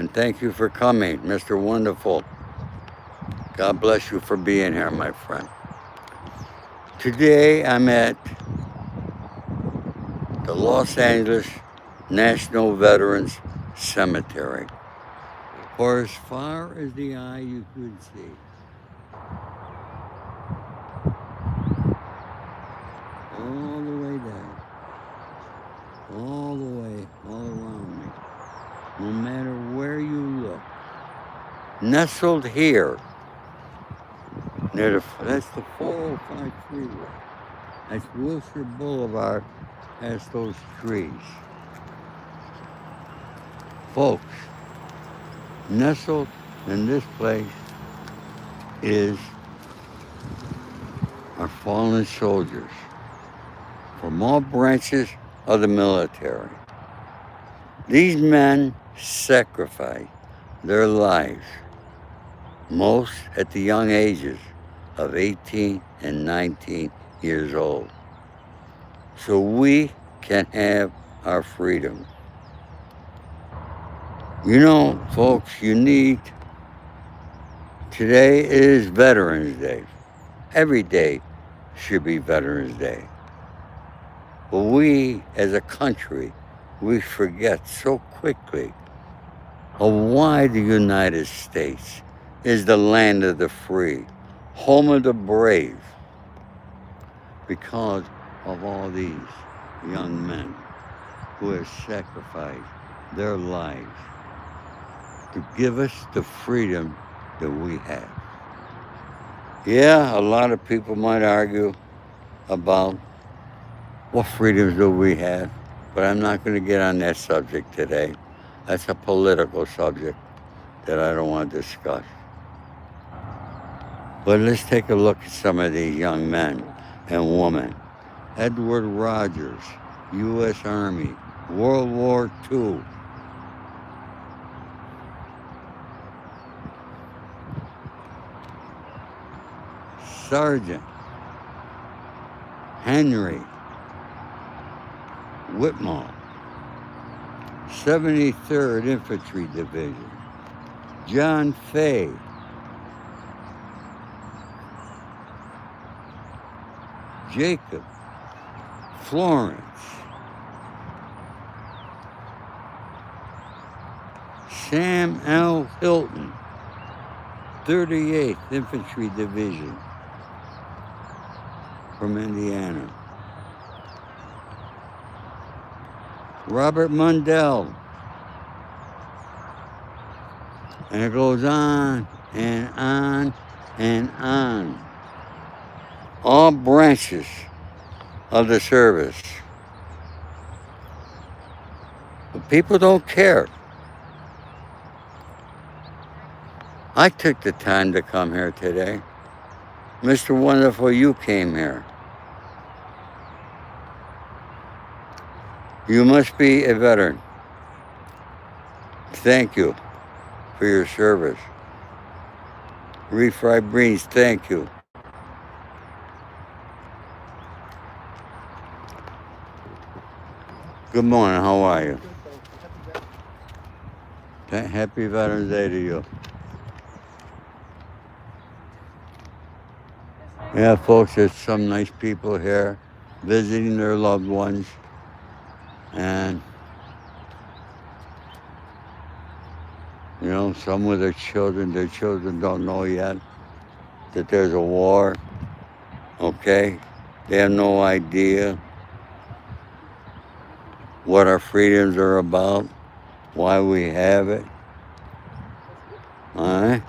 And thank you for coming, Mr. Wonderful. God bless you for being here, my friend. Today I'm at the Los Angeles National Veterans Cemetery. For as far as the eye you could see, all the way down, all the way, all around me, no matter where you look, nestled here, that's the 405 freeway. That's Wilshire Boulevard, past those trees. Folks, nestled in this place is our fallen soldiers from all branches of the military. These men sacrificed their lives, most at the young ages of 18 and 19 years old, so we can have our freedom. You know, folks, today is Veterans Day. Every day should be Veterans Day. But we, as a country, we forget so quickly of why the United States is the land of the free, home of the brave, because of all these young men who have sacrificed their lives to give us the freedom that we have. Yeah, a lot of people might argue about what freedoms do we have, but I'm not going to get on that subject today. That's a political subject that I don't want to discuss. But let's take a look at some of these young men and women. Edward Rogers, U.S. Army, World War II. Sergeant Henry Whitmore, 73rd Infantry Division. John Fay, Jacob Florence, Sam L. Hilton, 38th Infantry Division from Indiana. Robert Mundell. And it goes on and on and on. All branches of the service. But people don't care. I took the time to come here today. Mr. Wonderful, you came here. You must be a veteran. Thank you for your service. Refried Beans, thank you. Good morning, how are you? Happy Veterans Day to you. Yeah, folks, there's some nice people here visiting their loved ones. And, you know, some with their children don't know yet that there's a war, okay? They have no idea what our freedoms are about, why we have it, all right?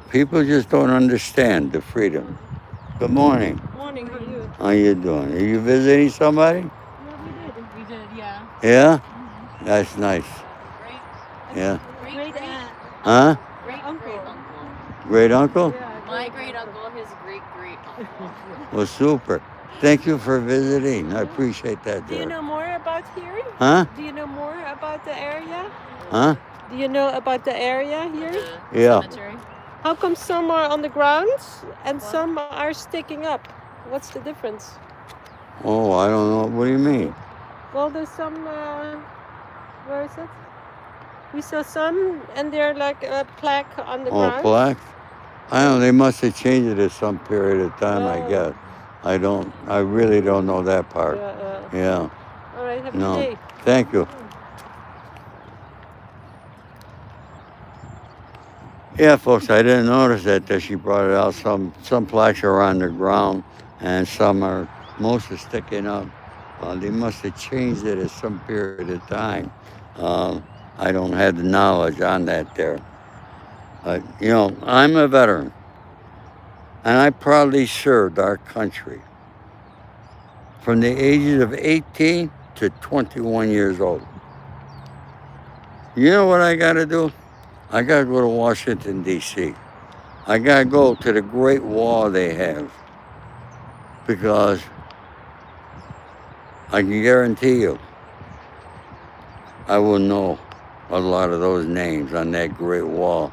People just don't understand the freedom. Good morning. Morning, how are you? How you doing? Are you visiting somebody? Yeah, we did, yeah. Yeah? That's nice. Great. Yeah. Great aunt. Huh? Great uncle. Great uncle? Yeah, my great uncle, his great uncle. Well, super. Thank you for visiting. I appreciate that, Do you dear. know more about here? Huh? Do you know more about the area? Huh? Do you know about the area here? Yeah. Cemetery. How come some are on the ground and some are sticking up? What's the difference? Oh, I don't know. What do you mean? Well, there's some Where is it? We saw some, and they're like a plaque on the Oh, ground. plaque? I don't know. They must have changed it at some period of time, I Oh. guess. I really don't know that part. Yeah. All right, have a No. good day. Thank you. Yeah, folks, I didn't notice that she brought it out. Some plaques are on the ground, and most are sticking up. They must have changed it at some period of time. Uh, I don't have the knowledge on that there. But, I'm a veteran, and I proudly served our country from the ages of 18 to 21 years old. You know what I got to do? I got to go to Washington, D.C. I got to go to the Great Wall they have, because I can guarantee you I will know a lot of those names on that Great Wall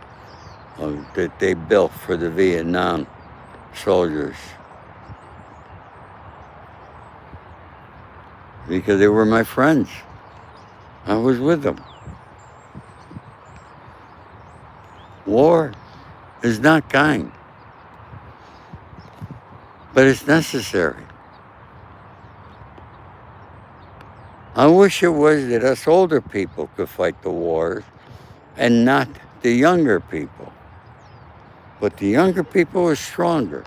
that they built for the Vietnam soldiers, because they were my friends. I was with them. War is not kind, but it's necessary. I wish it was that us older people could fight the wars and not the younger people. But the younger people are stronger.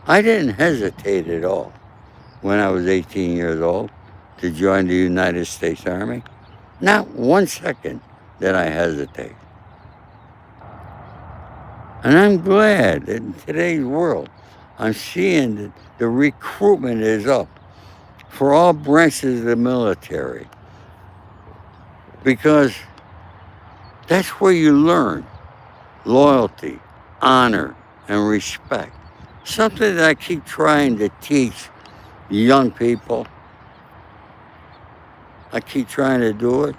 I didn't hesitate at all when I was 18 years old to join the United States Army. Not 1 second did I hesitate. And I'm glad that in today's world, I'm seeing that the recruitment is up for all branches of the military, because that's where you learn loyalty, honor, and respect. Something that I keep trying to teach young people. I keep trying to do it.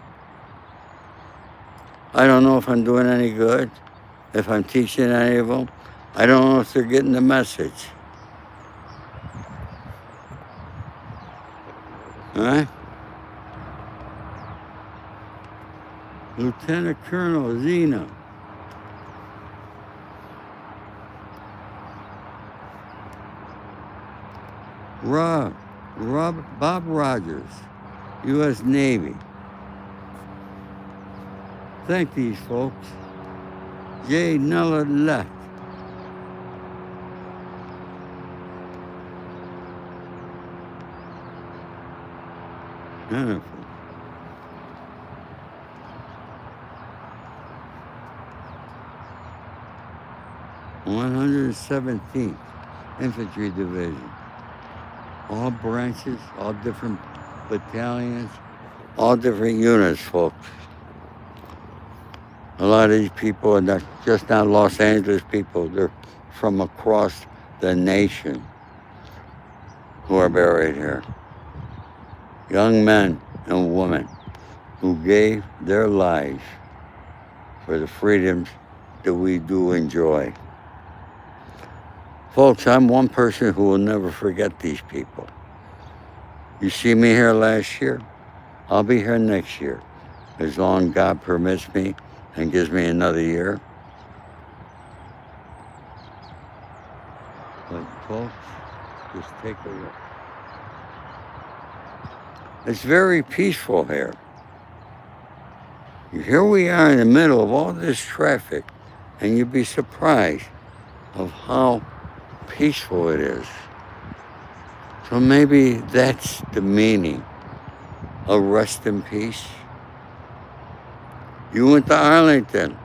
I don't know if I'm doing any good, if I'm teaching any of them. I don't know if they're getting the message. All right? Lieutenant Colonel Zena. Bob Rogers, U.S. Navy. Thank these folks. J. Nella left. Jennifer. (117th) Infantry Division. All branches, all different battalions, all different units, folks. A lot of these people are not Los Angeles people. They're from across the nation who are buried here. Young men and women who gave their lives for the freedoms that we do enjoy. Folks, I'm one person who will never forget these people. You see me here last year, I'll be here next year, as long as God permits me and gives me another year. But folks, just take a look. It's very peaceful here. Here we are in the middle of all this traffic, and you'd be surprised of how peaceful it is. So maybe that's the meaning of rest in peace. You went to Arlington.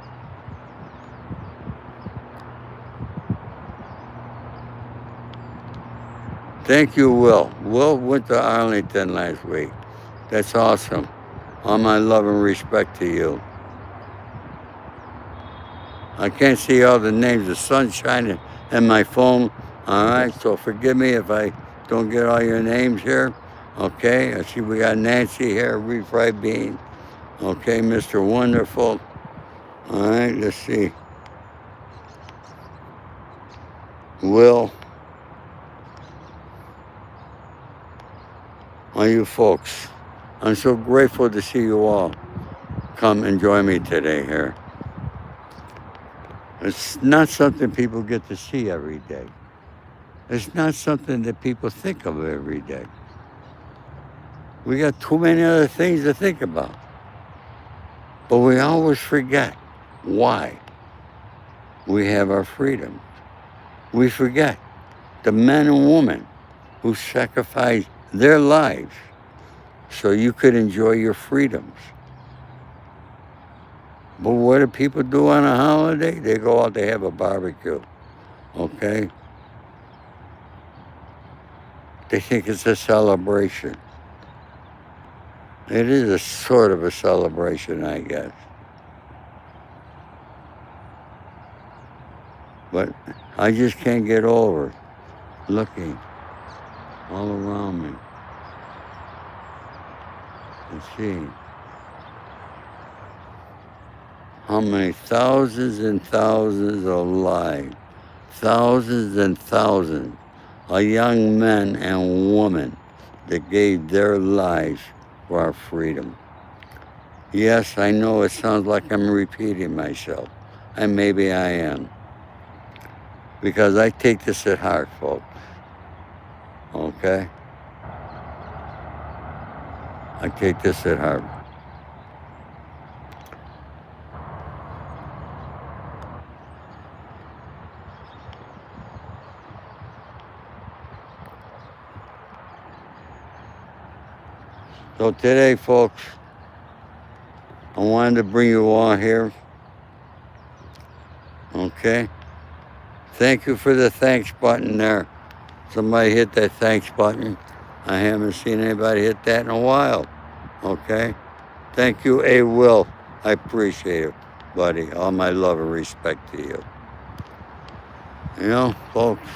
Thank you, Will. Will went to Arlington last week. That's awesome. All my love and respect to you. I can't see all the names. The sun's shining in my phone. All right, so forgive me if I don't get all your names here. Okay, I see we got Nancy here, refried bean. Okay, Mr. Wonderful. All right, let's see. Will. All you folks, I'm so grateful to see you all come and join me today here. It's not something people get to see every day. It's not something that people think of every day. We got too many other things to think about. But we always forget why we have our freedom. We forget the men and women who sacrificed their lives so you could enjoy your freedoms. But what do people do on a holiday? They go out, they have a barbecue, okay? They think it's a celebration. It is a sort of a celebration, I guess. But I just can't get over looking all around me and seeing how many thousands and thousands of lives, thousands and thousands of young men and women that gave their lives for our freedom. Yes, I know it sounds like I'm repeating myself, and maybe I am, because I take this at heart, folks, okay? I take this at heart. So today, folks, I wanted to bring you all here, okay? Thank you for the thanks button there. Somebody hit that thanks button. I haven't seen anybody hit that in a while, okay? Thank you, A. Will. I appreciate it, buddy. All my love and respect to you. You know, folks,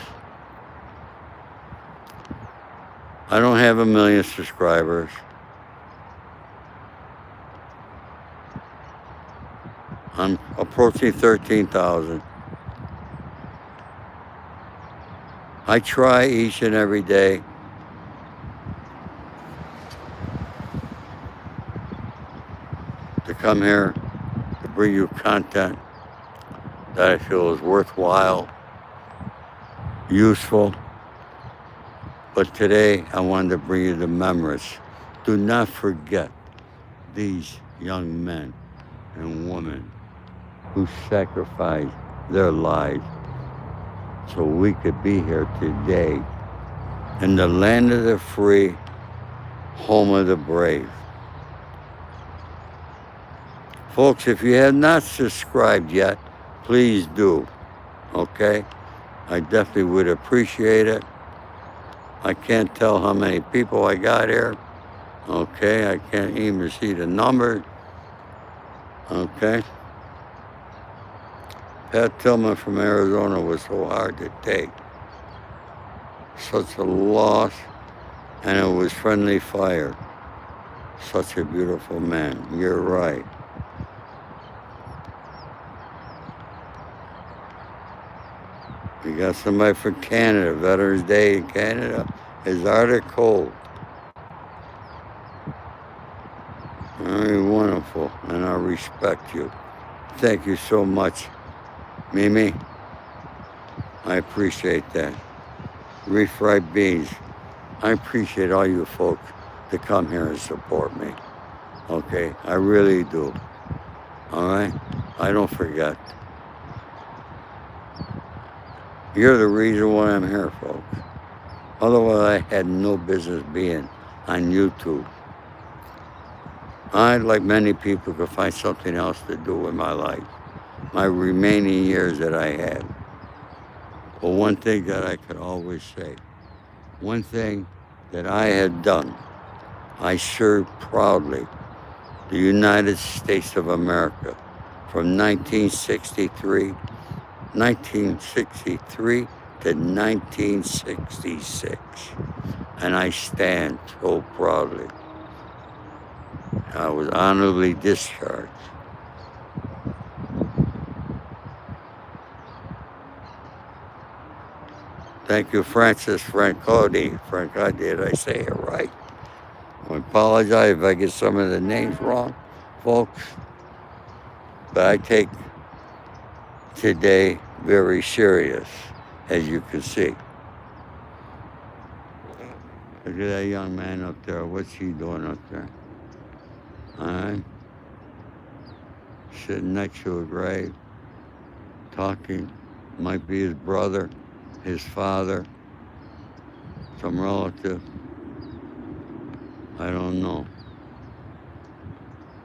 I don't have 1 million subscribers. I'm approaching 13,000. I try each and every day to come here to bring you content that I feel is worthwhile, useful. But today I wanted to bring you the memories. Do not forget these young men and women who sacrificed their lives so we could be here today in the land of the free, home of the brave. Folks, if you have not subscribed yet, please do, okay? I definitely would appreciate it. I can't tell how many people I got here, okay? I can't even see the number, okay? Pat Tillman from Arizona was so hard to take. Such a loss, and it was friendly fire. Such a beautiful man. You're right. We got somebody from Canada, Veterans Day in Canada. Is Arctic cold? Very wonderful, and I respect you. Thank you so much, Mimi. I appreciate that. Refried beans. I appreciate all you folks that come here and support me. Okay, I really do. All right? I don't forget. You're the reason why I'm here, folks. Otherwise, I had no business being on YouTube. I, like many people, could find something else to do with my life, my remaining years that I had. But one thing that I could always say, one thing that I had done, I served proudly the United States of America from 1963 to 1966. And I stand so proudly. I was honorably discharged. Thank you, Francis Francodi. Francodi, did I say it right? I apologize if I get some of the names wrong, folks. But I take today very serious, as you can see. Look at that young man up there. What's he doing up there? All right. Sitting next to a grave, talking. Might be his brother, his father, some relative. I don't know.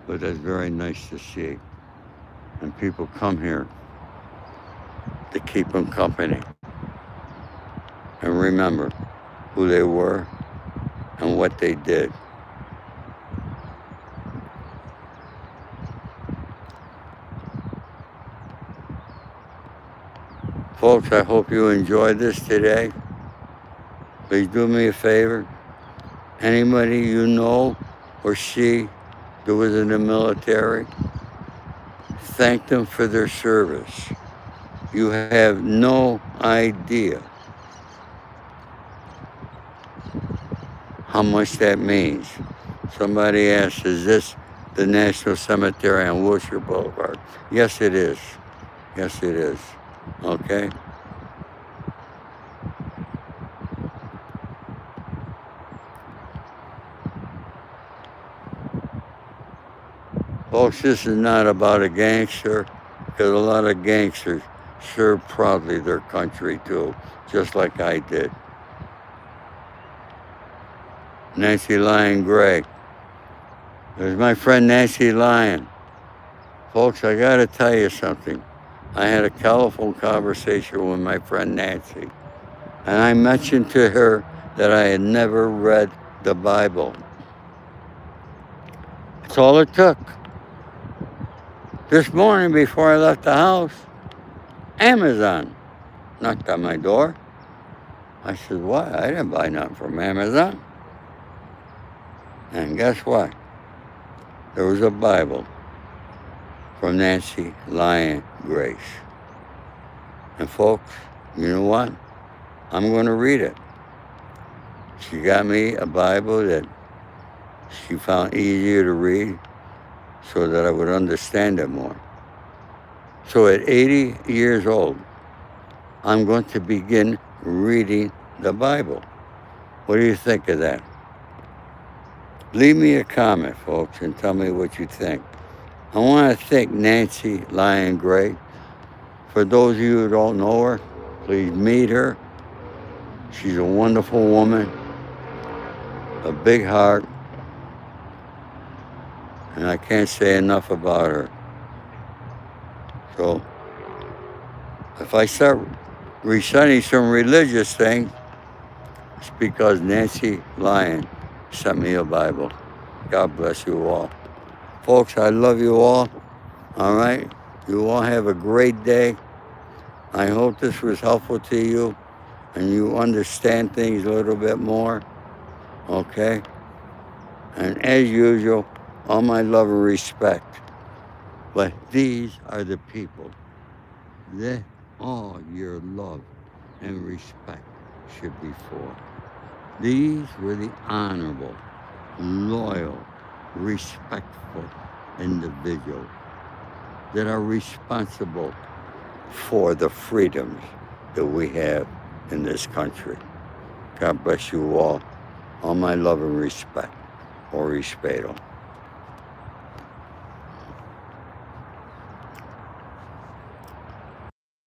But that's very nice to see. And people come here to keep them company. And remember who they were and what they did. Folks, I hope you enjoyed this today. Please do me a favor. Anybody you know or see that was in the military, thank them for their service. You have no idea how much that means. Somebody asked, is this the National Cemetery on Wilshire Boulevard? Yes, it is. Yes, it is. Okay? Folks, this is not about a gangster, because a lot of gangsters serve proudly their country too, just like I did. Nancy Lyon Gray. There's my friend Nancy Lyon. Folks, I got to tell you something. I had a telephone conversation with my friend Nancy, and I mentioned to her that I had never read the Bible. That's all it took. This morning before I left the house, Amazon knocked on my door. I said, why? I didn't buy nothing from Amazon. And guess what? There was a Bible from Nancy Lyon Grace. And folks, you know what? I'm going to read it. She got me a Bible that she found easier to read so that I would understand it more. So at 80 years old, I'm going to begin reading the Bible. What do you think of that? Leave me a comment, folks, and tell me what you think. I want to thank Nancy Lyon Gray. For those of you who don't know her, please meet her. She's a wonderful woman, a big heart, and I can't say enough about her. So, if I start reciting some religious things, it's because Nancy Lyon sent me a Bible. God bless you all. Folks, I love you all. All right? You all have a great day. I hope this was helpful to you and you understand things a little bit more. Okay? And as usual, all my love and respect. But these are the people that all your love and respect should be for. These were the honorable, loyal, respectful individuals that are responsible for the freedoms that we have in this country. God bless you all. All my love and respect. Or Spado.